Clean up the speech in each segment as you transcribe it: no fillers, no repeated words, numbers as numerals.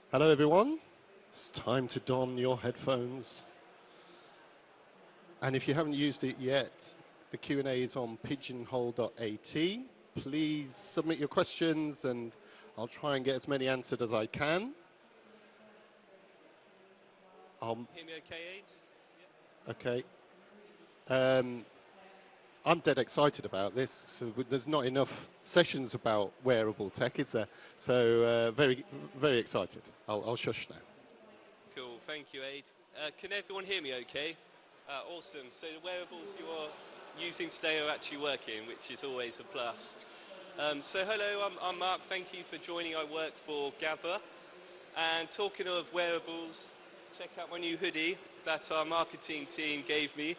Hello everyone, it's time to don your headphones. And if you haven't used it yet, the Q&A is on pigeonhole.at. Please submit your questions and I'll try and get as many answered as I can. Hear me okay, Aid? Okay. I'm dead excited about this. So there's not enough sessions about wearable tech, is there? So very, very excited. I'll shush now. Cool, thank you, Aid. Can everyone hear me okay? Awesome. So the wearables you are using today are actually working, which is always a plus. So hello, I'm Mark. Thank you for joining. I work for gther. And talking of wearables, check out my new hoodie that our marketing team gave me.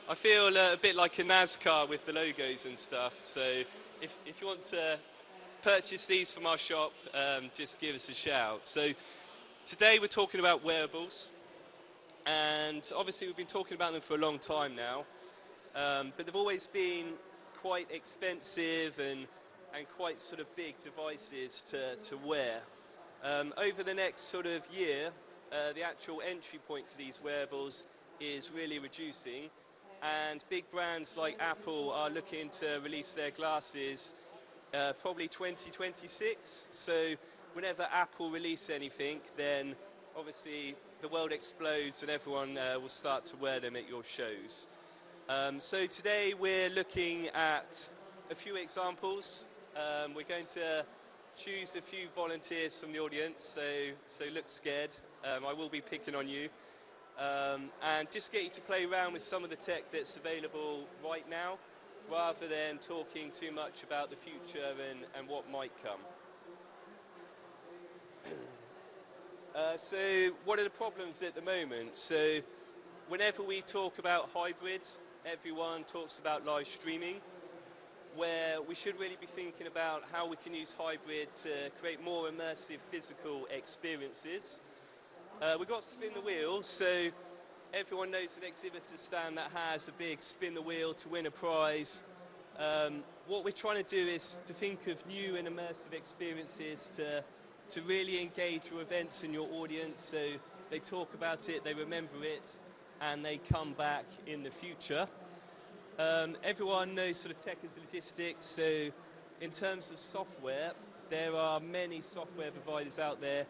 I feel a bit like a NASCAR with the logos and stuff. So if you want to purchase these from our shop, just give us a shout. So today we're talking about wearables. And obviously we've been talking about them for a long time now. But they've always been quite expensive and quite sort of big devices to wear. Over the next sort of year, the actual entry point for these wearables is really reducing, and big brands like Apple are looking to release their glasses probably 2026. So whenever Apple release anything, then obviously the world explodes and everyone will start to wear them at your shows. So today we're looking at a few examples. We're going to choose a few volunteers from the audience, so look scared. I will be picking on you. And just get you to play around with some of the tech that's available right now, rather than talking too much about the future and what might come. So what are the problems at the moment? So whenever we talk about hybrids, everyone talks about live streaming, where we should really be thinking about how we can use hybrid to create more immersive physical experiences. We've got spin the wheel, so everyone knows an exhibitor stand that has a big spin the wheel to win a prize. What we're trying to do is to think of new and immersive experiences to really engage your events and your audience, so they talk about it, they remember it, and they come back in the future. Everyone knows sort of tech is logistics, so in terms of software, there are many software providers out there,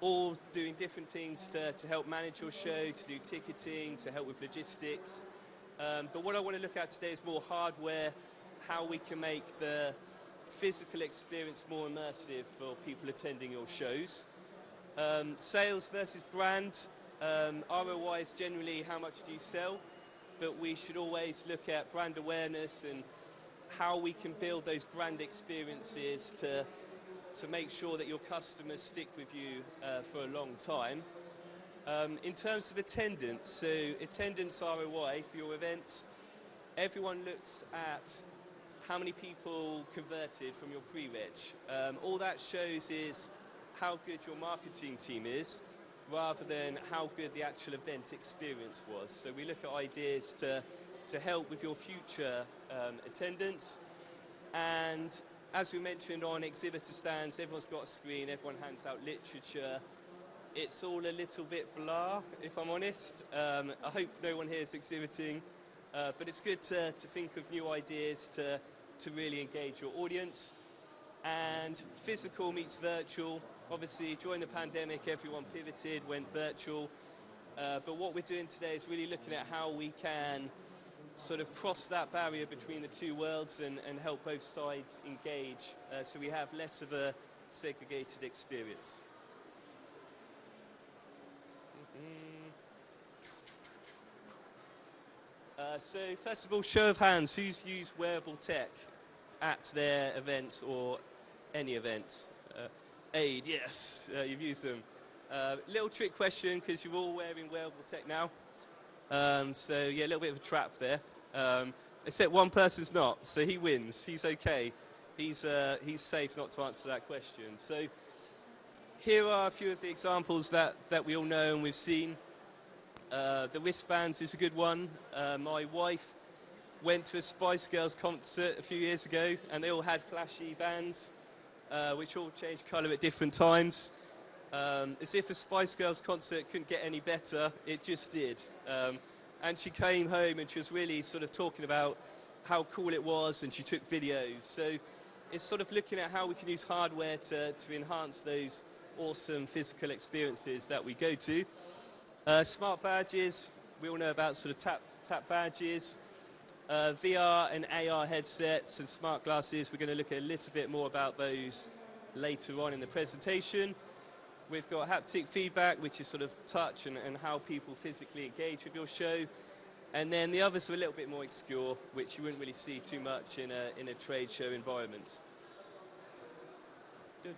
all doing different things to help manage your show, to do ticketing, to help with logistics. But what I want to look at today is more hardware, how we can make the physical experience more immersive for people attending your shows. Sales versus brand. ROI is generally how much do you sell, but we should always look at brand awareness and how we can build those brand experiences to make sure that your customers stick with you for a long time. In terms of attendance, so attendance ROI for your events, everyone looks at how many people converted from your pre-reg. All that shows is how good your marketing team is, rather than how good the actual event experience was. So we look at ideas to help with your future attendance. And as we mentioned on exhibitor stands, everyone's got a screen, everyone hands out literature. It's all a little bit blah, if I'm honest. I hope no one here is exhibiting, but it's good to think of new ideas to really engage your audience. And physical meets virtual. Obviously, during the pandemic, everyone pivoted, went virtual. But what we're doing today is really looking at how we can sort of cross that barrier between the two worlds and help both sides engage, so we have less of a segregated experience. So first of all, show of hands, who's used wearable tech at their event or any event? Aid, yes, you've used them. Little trick question, because you're all wearing wearable tech now. So yeah, a little bit of a trap there. Except one person's not, so he wins. He's okay. He's safe not to answer that question. So here are a few of the examples that we all know and we've seen. The wristbands is a good one. My wife went to a Spice Girls concert a few years ago, and they all had flashy bands, which all changed colour at different times. As if a Spice Girls concert couldn't get any better, it just did. And she came home and she was really sort of talking about how cool it was, and she took videos. So it's sort of looking at how we can use hardware to enhance those awesome physical experiences that we go to. Smart badges, we all know about sort of tap badges. VR and AR headsets and smart glasses, we're going to look at a little bit more about those later on in the presentation. We've got haptic feedback, which is sort of touch and how people physically engage with your show. And then the others are a little bit more obscure, which you wouldn't really see too much in a trade show environment. So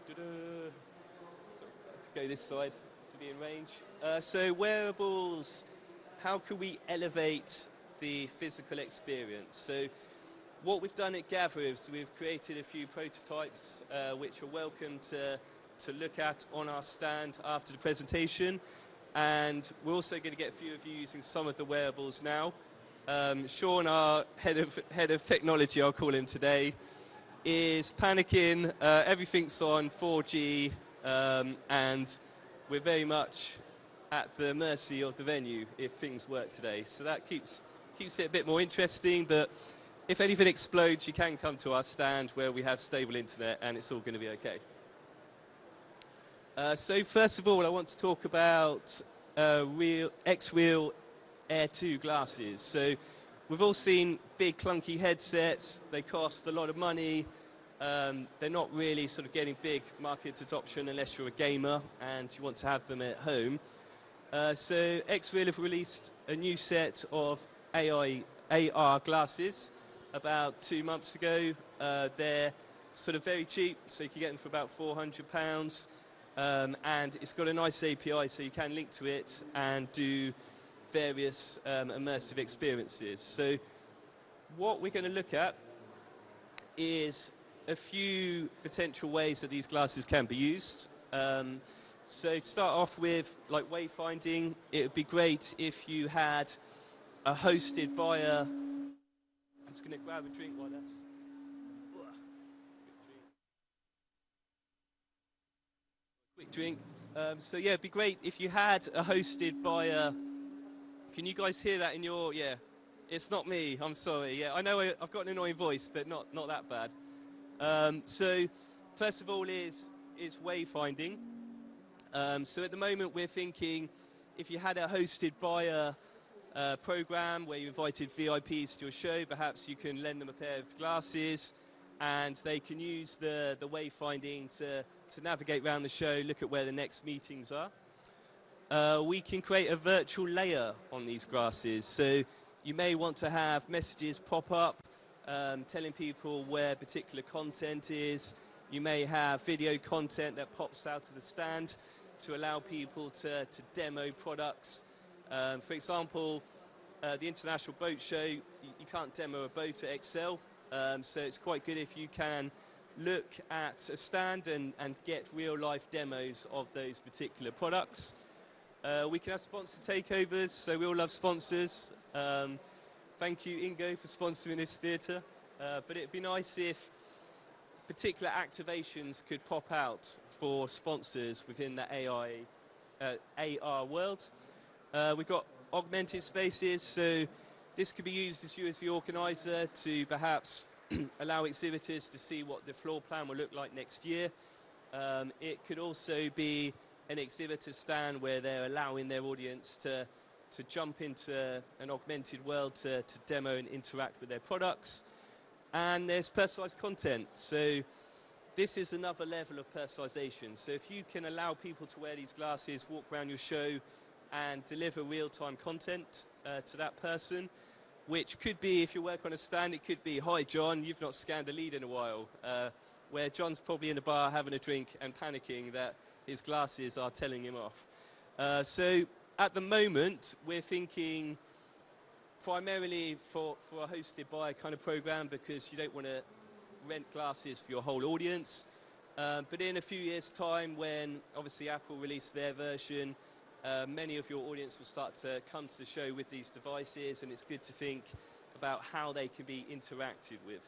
let's go this side to be in range. So wearables, how can we elevate the physical experience? So what we've done at gther is we've created a few prototypes which are welcome to look at on our stand after the presentation, and we're also going to get a few of you using some of the wearables now. Sean, our head of technology, I'll call him today, is panicking. Everything's on 4G, and we're very much at the mercy of the venue if things work today. So that keeps it a bit more interesting, but if anything explodes, you can come to our stand where we have stable internet and it's all going to be okay. So first of all, I want to talk about X-Real Air 2 glasses. So we've all seen big clunky headsets. They cost a lot of money. They're not really sort of getting big market adoption unless you're a gamer and you want to have them at home. So X-Real have released a new set of AR glasses about 2 months ago. They're sort of very cheap, so you can get them for about £400. And it's got a nice API, so you can link to it and do various immersive experiences. So what we're going to look at is a few potential ways that these glasses can be used. So to start off with, like wayfinding, it would be great if you had a hosted by a... I'm just going to grab a drink while that's... Quick drink. So yeah, it'd be great if you had a hosted by a... Can you guys hear that in your... Yeah, it's not me, I'm sorry. Yeah, I know I've got an annoying voice, but not that bad. So first of all is wayfinding. So at the moment we're thinking if you had a hosted by a program where you invited VIPs to your show, perhaps you can lend them a pair of glasses and they can use the wayfinding to navigate around the show, look at where the next meetings are. We can create a virtual layer on these glasses. So you may want to have messages pop up telling people where particular content is. You may have video content that pops out of the stand to allow people to demo products. For example, the International Boat Show, you can't demo a boat at Excel, so it's quite good if you can look at a stand and get real-life demos of those particular products. We can have sponsor takeovers, so we all love sponsors. Thank you, Ingo, for sponsoring this theatre. But it'd be nice if particular activations could pop out for sponsors within the AR world. We've got augmented spaces, so this could be used as you as the organizer to perhaps allow exhibitors to see what the floor plan will look like next year. It could also be an exhibitor stand where they're allowing their audience to jump into an augmented world to demo and interact with their products. And there's personalized content. So this is another level of personalization. So if you can allow people to wear these glasses, walk around your show and deliver real-time content to that person, which could be, if you work on a stand, it could be, "Hi John, you've not scanned a lead in a while," where John's probably in a bar having a drink and panicking that his glasses are telling him off. So at the moment, we're thinking primarily for a hosted by kind of program, because you don't want to rent glasses for your whole audience. But in a few years' time, when obviously Apple release their version, many of your audience will start to come to the show with these devices, and it's good to think about how they can be interacted with.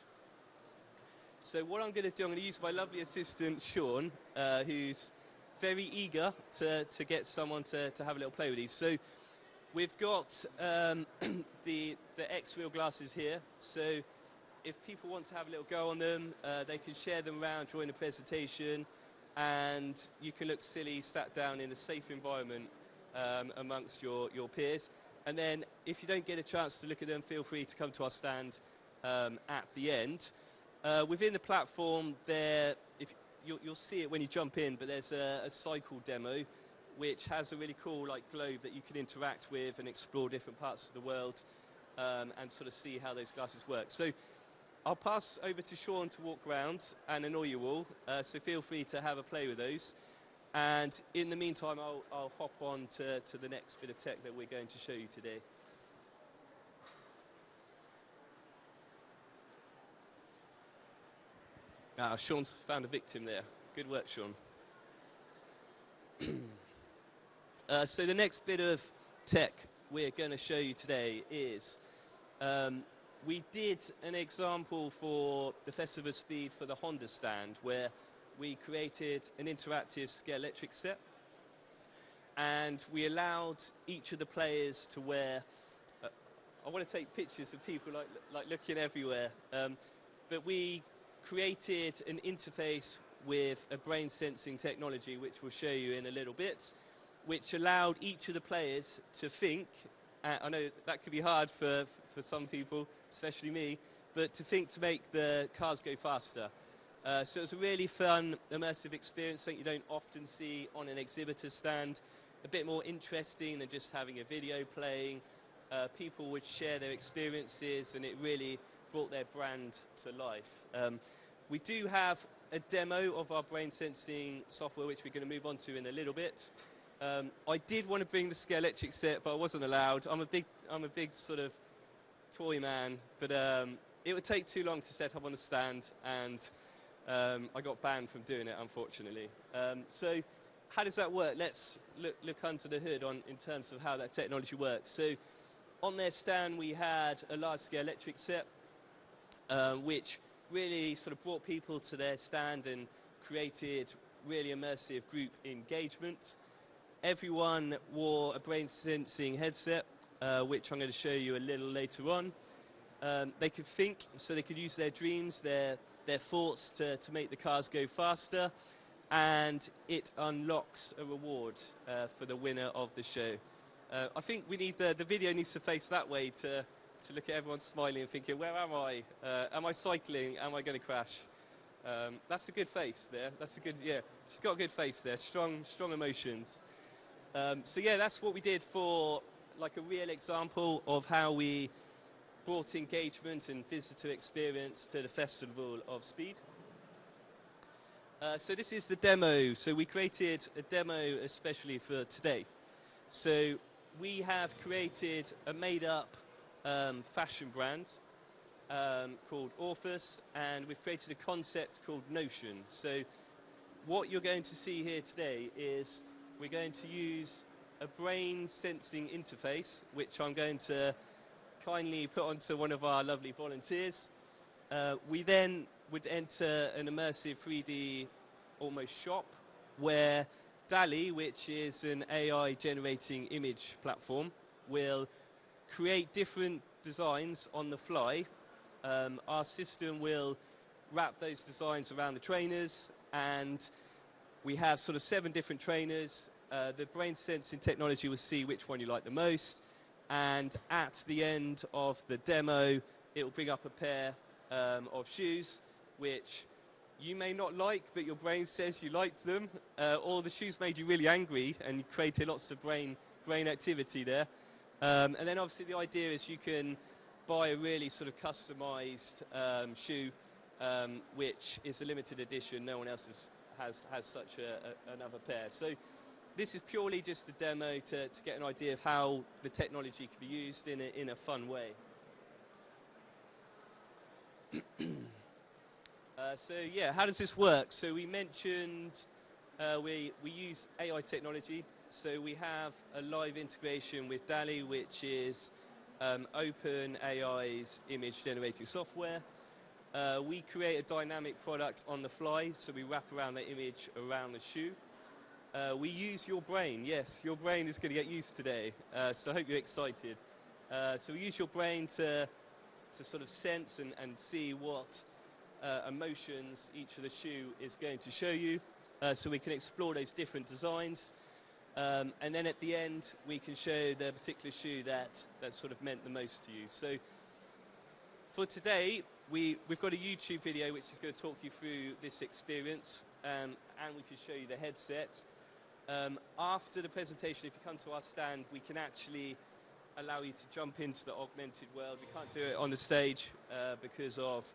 So what I'm going to do, I'm going to use my lovely assistant, Sean, who's very eager to get someone to have a little play with these. So we've got the X-Real glasses here. So if people want to have a little go on them, they can share them around during the presentation, and you can look silly sat down in a safe environment amongst your peers. And then if you don't get a chance to look at them, feel free to come to our stand at the end. Within the platform there, you'll see it when you jump in, but there's a cycle demo which has a really cool globe that you can interact with and explore different parts of the world and sort of see how those glasses work. So I'll pass over to Sean to walk around and annoy you all, so feel free to have a play with those. And in the meantime, I'll hop on to the next bit of tech that we're going to show you today. Sean's found a victim there. Good work, Sean. So the next bit of tech we're going to show you today is we did an example for the Festival of Speed for the Honda stand where we created an interactive scale electric set, and we allowed each of the players to wear I want to take pictures of people like looking everywhere, but we created an interface with a brain sensing technology which we'll show you in a little bit, which allowed each of the players to think. I know that could be hard for some people, especially me, but to think to make the cars go faster. So it was a really fun, immersive experience that you don't often see on an exhibitor stand. A bit more interesting than just having a video playing. People would share their experiences, and it really brought their brand to life. We do have a demo of our brain sensing software, which we're going to move on to in a little bit. I did want to bring the scale electric set, but I wasn't allowed. I'm a big sort of toy man, but it would take too long to set up on the stand, and I got banned from doing it, unfortunately. So how does that work? Let's look under the hood in terms of how that technology works. So on their stand, we had a large-scale electric set, which really sort of brought people to their stand and created really immersive group engagement. Everyone wore a brain sensing headset, which I'm going to show you a little later on. They could think, so they could use their dreams, their thoughts to make the cars go faster, and it unlocks a reward for the winner of the show. I think we need the video needs to face that way to look at everyone smiling and thinking, where am I? Am I cycling? Am I going to crash? That's a good face there. That's a good, yeah, she's got a good face there. Strong emotions. So yeah, that's what we did for like a real example of how we brought engagement and visitor experience to the Festival of Speed. So this is the demo. So we created a demo especially for today. So we have created a made-up fashion brand called Orphus, and we've created a concept called Notion. So what you're going to see here today is we're going to use a brain sensing interface, which I'm going to kindly put onto one of our lovely volunteers. We then would enter an immersive 3D almost shop where DALL-E, which is an AI generating image platform, will create different designs on the fly. Our system will wrap those designs around the trainers, and we have sort of 7 different trainers. The brain sensing technology will see which one you like the most, and at the end of the demo it will bring up a pair of shoes which you may not like, but your brain says you liked them, or the shoes made you really angry and you created lots of brain activity there. And then obviously the idea is you can buy a really sort of customized shoe, which is a limited edition. No one else has such another pair. So this is purely just a demo to get an idea of how the technology can be used in a fun way. So yeah, how does this work? So we mentioned we use AI technology. So we have a live integration with DALL-E, which is OpenAI's image generating software. We create a dynamic product on the fly, so we wrap around the image around the shoe. We use your brain. Yes, your brain is going to get used today. So I hope you're excited. So we use your brain to sort of sense and see what emotions each of the shoe is going to show you. So we can explore those different designs. And then at the end, we can show the particular shoe that sort of meant the most to you. So for today, we've got a YouTube video which is going to talk you through this experience, and we can show you the headset. After the presentation, if you come to our stand, we can actually allow you to jump into the augmented world. We can't do it on the stage because of,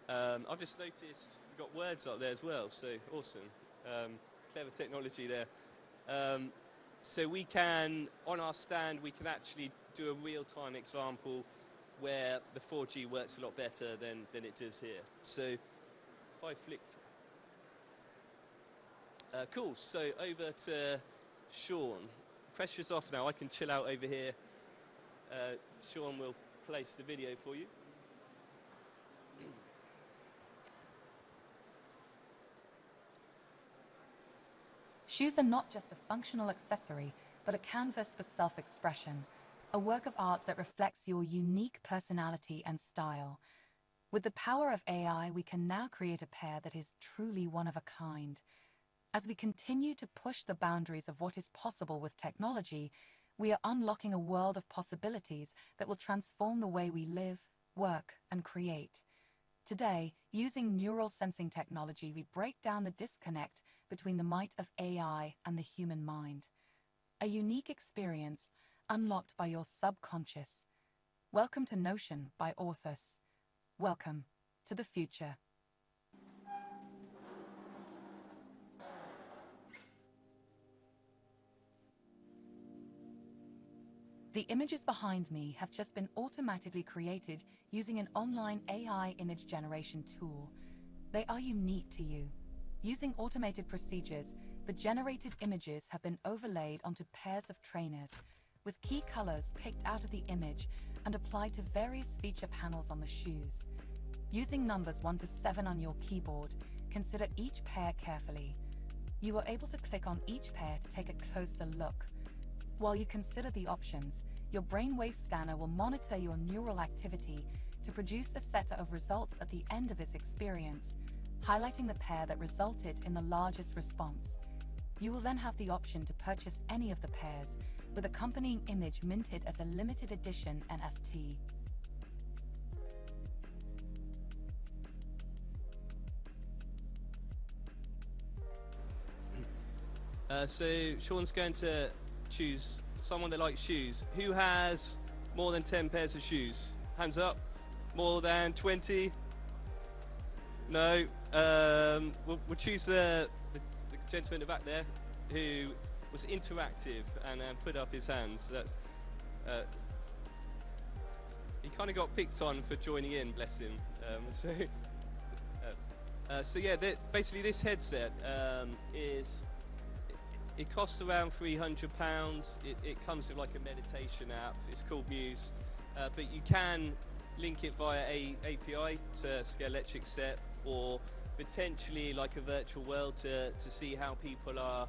I've just noticed we've got words up there as well, so awesome. Clever technology there. So we can, on our stand, we can actually do a real-time example where the 4G works a lot better than it does here. So if I flick, cool, so over to Sean. Pressure's off now, I can chill out over here. Sean will place the video for you. Shoes are not just a functional accessory, but a canvas for self-expression, a work of art that reflects your unique personality and style. With the power of AI, we can now create a pair that is truly one of a kind. As we continue to push the boundaries of what is possible with technology, we are unlocking a world of possibilities that will transform the way we live, work, and create. Today, using neural sensing technology, we break down the disconnect between the might of AI and the human mind. A unique experience unlocked by your subconscious. Welcome to Notion by Orthus. Welcome to the future. The images behind me have just been automatically created using an online AI image generation tool. They are unique to you. Using automated procedures, the generated images have been overlaid onto pairs of trainers, with key colors picked out of the image and applied to various feature panels on the shoes. Using numbers 1 to 7 on your keyboard, consider each pair carefully. You are able to click on each pair to take a closer look. While you consider the options, your brainwave scanner will monitor your neural activity to produce a set of results at the end of this experience, highlighting the pair that resulted in the largest response. You will then have the option to purchase any of the pairs, with accompanying image minted as a limited edition NFT. So Sean's going to choose someone that likes shoes. Who has more than 10 pairs of shoes? Hands up. More than 20? No. We'll choose the gentleman in the back there who was interactive and put up his hands. That's, he kind of got picked on for joining in, bless him. So yeah, basically this headset it costs around £300. It comes with like a meditation app. It's called Muse, but you can link it via API to Scalextric set, or potentially like a virtual world to see how people are,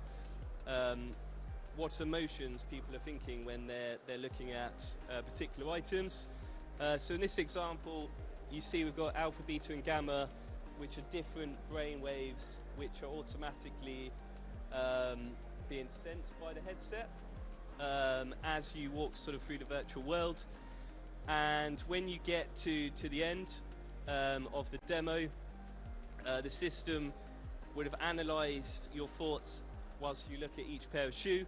what emotions people are thinking when they're looking at particular items. So in this example, you see we've got alpha, beta, and gamma, which are different brain waves, which are automatically being sensed by the headset as you walk sort of through the virtual world. And when you get to the end of the demo, the system would have analysed your thoughts whilst you look at each pair of shoe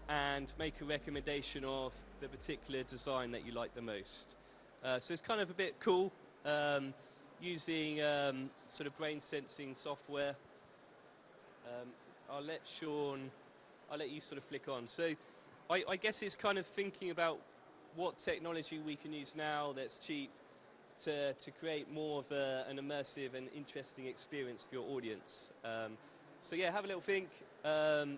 and make a recommendation of the particular design that you like the most. So it's kind of a bit cool using sort of brain sensing software. I'll let you sort of flick on. So I guess it's kind of thinking about what technology we can use now that's cheap to create more of an immersive and interesting experience for your audience. So yeah, have a little think.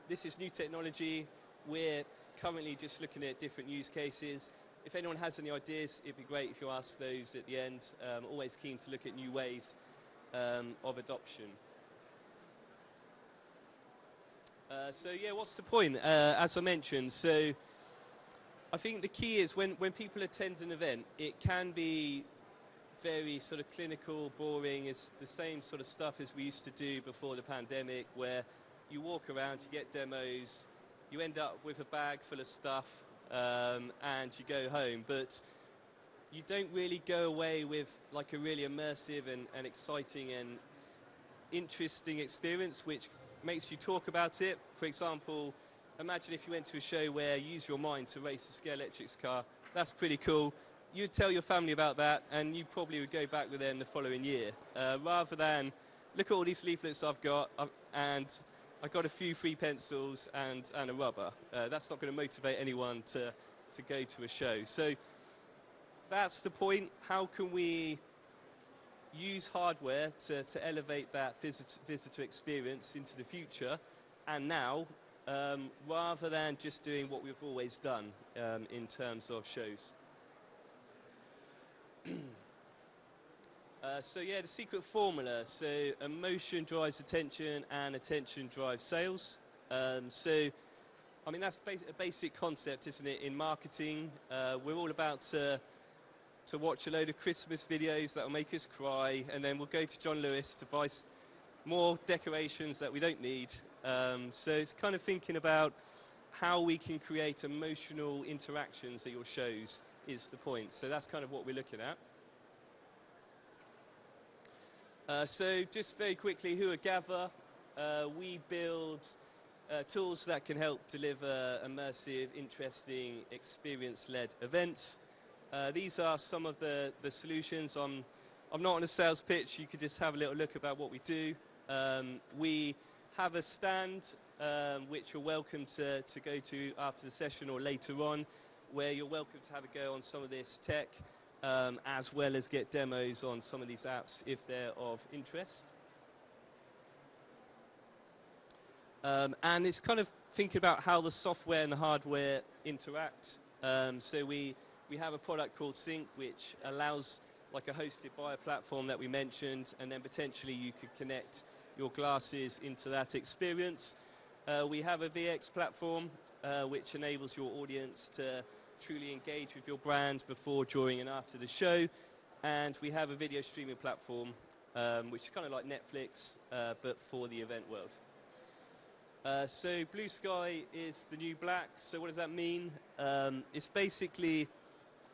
This is new technology. We're currently just looking at different use cases. If anyone has any ideas, it'd be great if you ask those at the end. Always keen to look at new ways of adoption. So yeah, what's the point? As I mentioned, so I think the key is when people attend an event, it can be very sort of clinical, boring. It's the same sort of stuff as we used to do before the pandemic, where you walk around, you get demos, you end up with a bag full of stuff, and you go home. But you don't really go away with like a really immersive and exciting and interesting experience, which makes you talk about it. For example, imagine if you went to a show where you use your mind to race a scale electrics car. That's pretty cool. You'd tell your family about that, and you probably would go back with them the following year, rather than look at all these leaflets I've got, and I got a few free pencils and a rubber. That's not going to motivate anyone to go to a show. So that's the point. How can we use hardware to elevate that visitor experience into the future and now, rather than just doing what we've always done in terms of shows? So yeah, the secret formula. So emotion drives attention and attention drives sales. So I mean, that's a basic concept, isn't it, in marketing? We're all about to watch a load of Christmas videos that will make us cry, and then we'll go to John Lewis to buy more decorations that we don't need. So it's kind of thinking about how we can create emotional interactions at your shows is the point. So that's kind of what we're looking at. So just very quickly, who are gther? We build tools that can help deliver immersive, interesting, experience-led events. These are some of the solutions. I'm not on a sales pitch. You could just have a little look about what we do. We have a stand which you're welcome to go to after the session or later on, where you're welcome to have a go on some of this tech, as well as get demos on some of these apps if they're of interest. And it's kind of thinking about how the software and the hardware interact. So we have a product called Sync, which allows like a hosted buyer platform that we mentioned, and then potentially you could connect your glasses into that experience. We have a VX platform, which enables your audience to truly engage with your brand before, during, and after the show. And we have a video streaming platform, which is kind of like Netflix, but for the event world. So blue sky is the new black. So what does that mean? It's basically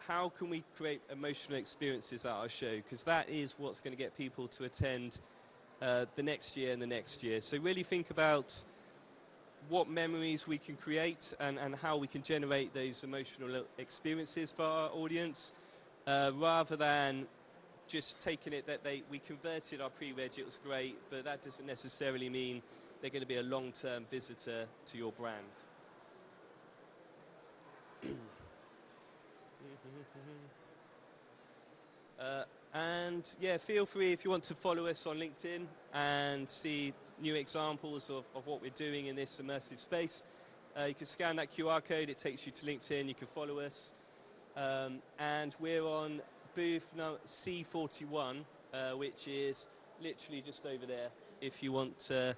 how can we create emotional experiences at our show? Because that is what's going to get people to attend the next year and the next year. So really think about what memories we can create and how we can generate those emotional experiences for our audience, rather than just taking it that we converted our pre-reg, it was great, but that doesn't necessarily mean they're going to be a long-term visitor to your brand. And yeah, feel free if you want to follow us on LinkedIn and see new examples of what we're doing in this immersive space. You can scan that QR code, it takes you to LinkedIn, you can follow us. And we're on booth C41, which is literally just over there. If you want to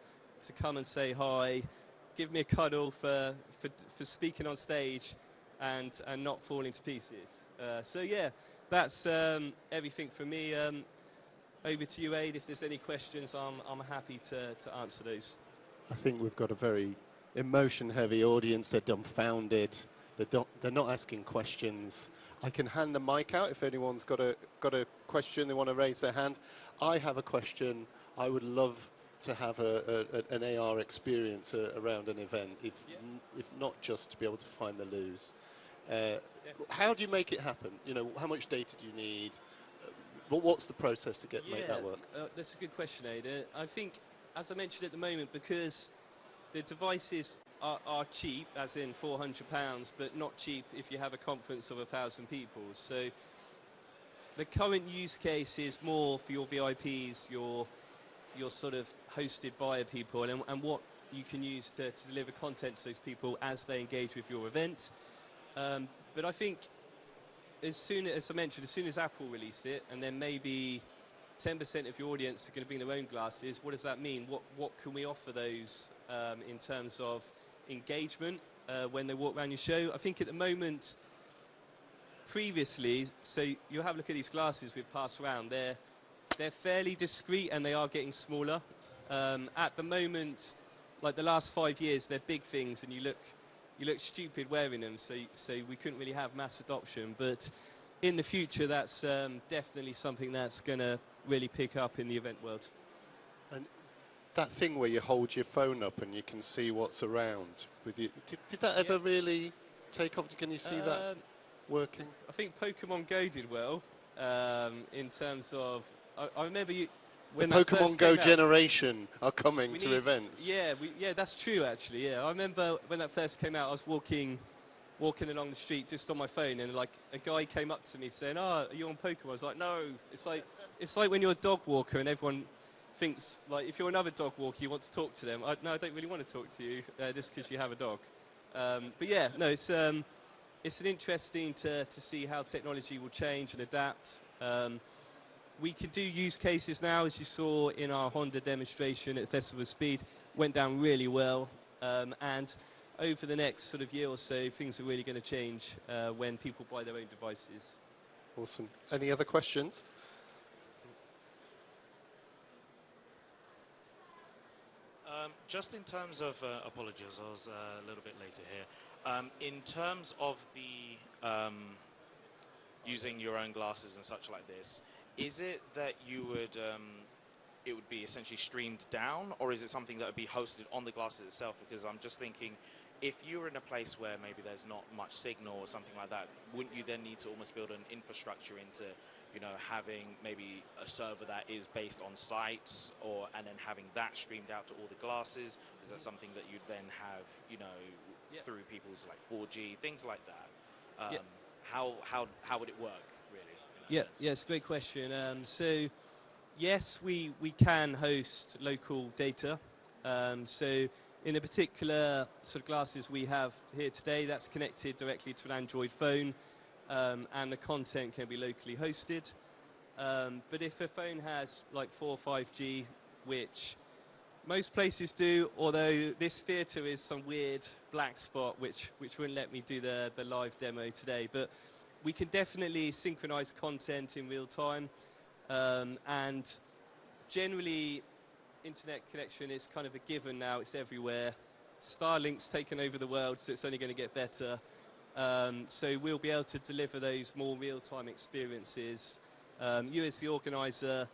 come and say hi, give me a cuddle for speaking on stage and not falling to pieces. So yeah, that's everything from me. Over to you, Aid. If there's any questions, I'm happy to answer those. I think we've got a very emotion-heavy audience. They're dumbfounded. They're not asking questions. I can hand the mic out if anyone's got a question, they want to raise their hand. I have a question. I would love to have an AR experience around an event, if not just to be able to find the loos. How do you make it happen? You know, how much data do you need? What's the process to make that work? That's a good question, Ada. I think, as I mentioned at the moment, because the devices are cheap, as in £400, but not cheap if you have a conference of 1,000 people. So the current use case is more for your VIPs, your sort of hosted buyer people, and what you can use to deliver content to those people as they engage with your event. But I think as soon as I mentioned, as soon as Apple release it, and then maybe 10% of your audience are going to bring their own glasses. What does that mean? What can we offer those in terms of engagement when they walk around your show? I think at the moment, previously, so you have a look at these glasses we've passed around. They're fairly discreet and they are getting smaller. At the moment, like the last 5 years, they're big things, and you look stupid wearing them. So we couldn't really have mass adoption. But in the future, that's definitely something that's going to really pick up in the event world. And that thing where you hold your phone up and you can see what's around with you, did that ever really take off? Can you see that working? I think Pokemon Go did well in terms of. I remember you. The When that Pokemon first Go came out, generation are coming to events. Yeah, that's true actually. Yeah, I remember when that first came out, I was walking along the street just on my phone, and like a guy came up to me saying, "Oh, are you on Pokemon?" I was like, "No." It's like when you're a dog walker and everyone thinks like if you're another dog walker, you want to talk to them. No, I don't really want to talk to you just because you have a dog. But yeah, no, it's an interesting to see how technology will change and adapt. We can do use cases now, as you saw in our Honda demonstration at Festival of Speed, went down really well. And over the next sort of year or so, things are really going to change when people buy their own devices. Awesome. Any other questions? Just in terms of, apologies, I was a little bit later here. In terms of the using your own glasses and such like this, is it that you would, it would be essentially streamed down, or is it something that would be hosted on the glasses itself? Because I'm just thinking, if you were in a place where maybe there's not much signal or something like that, wouldn't you then need to almost build an infrastructure into, you know, having maybe a server that is based on sites, and then having that streamed out to all the glasses? Is that something that you'd then have, you know, through people's like 4G, things like that? How would it work, really? Yeah, it's a great question. So, yes, we can host local data. So, in the particular sort of glasses we have here today, that's connected directly to an Android phone, and the content can be locally hosted. But if a phone has like 4 or 5G, which most places do, although this theatre is some weird black spot which wouldn't let me do the live demo today, but we can definitely synchronize content in real time, and generally internet connection is kind of a given now. It's everywhere. Starlink's taken over the world, so it's only going to get better. So we'll be able to deliver those more real-time experiences. You as the organizer,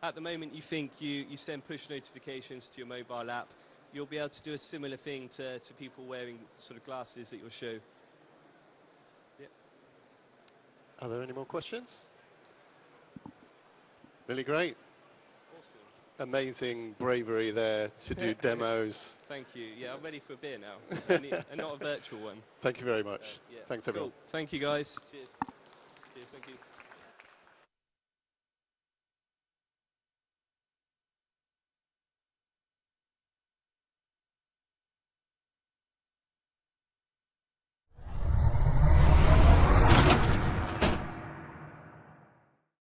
at the moment you think you send push notifications to your mobile app, you'll be able to do a similar thing to people wearing sort of glasses at your show. Are there any more questions? Really great. Awesome. Amazing bravery there to do demos. Thank you. Yeah, I'm ready for a beer now, and not a virtual one. Thank you very much. Yeah. Thanks, everyone. Cool. Thank you, guys. Cheers. Cheers. Thank you.